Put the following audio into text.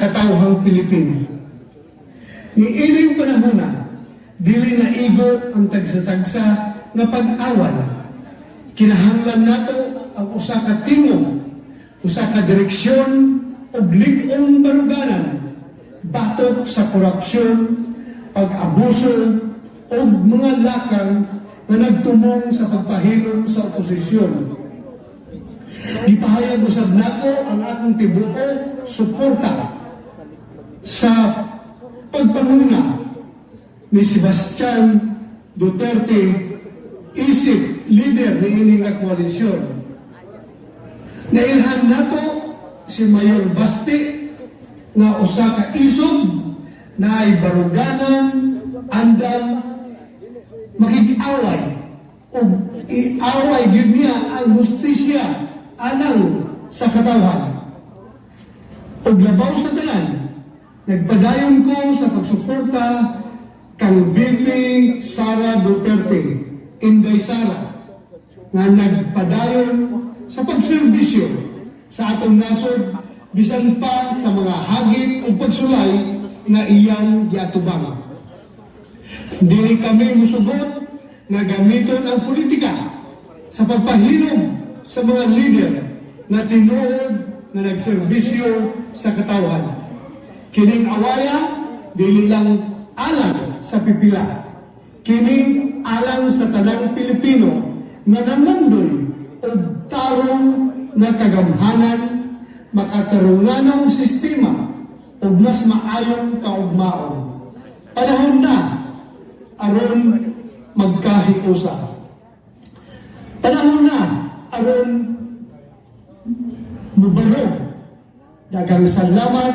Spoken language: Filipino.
katawhang Pilipino. Ni ining panahon na, dili na igo ang tagsa-tagsa na pag-away. Kinahanglan nato ang usa ka tingog, usa ka direksyon o lig-ong baruganan batok sa korupsyon, pag-abuso o mga lakang na nagtumong sa pagpahilom sa oposisyon. Ipahayag usab nako ang akong tibuok suporta sa pagpanguna ni Sebastian Duterte isip leader ni ining koalisyon. Nailhan nato si Mayor Basti na usa ka isog na ay baruganan andang makikaway o iaway gyud niya ang hustisya alang sa katawhan. Og labaw sa tanan, nagpadayon ko sa pagsuporta kang VP Sara Duterte, Inday Sara, nga nagpadayon sa pagserbisyo sa atong nasod bisan pa sa mga hagit o pagsulay na iyang giatubang. Dili kami musugot na gamiton ang politika sa pagpahilom sa mga leader na tinuod na nagserbisyo sa katawhan. Kining awaya, dili lang alang sa pipila. Kining alang sa tanang Pilipino na nanandoy o tarong na kagamhanan, makatarunganong sistema o mas maayong kaugmaon. Panahon na aron magkahiusa. Panahon na aron mubalog. Daghang salamat.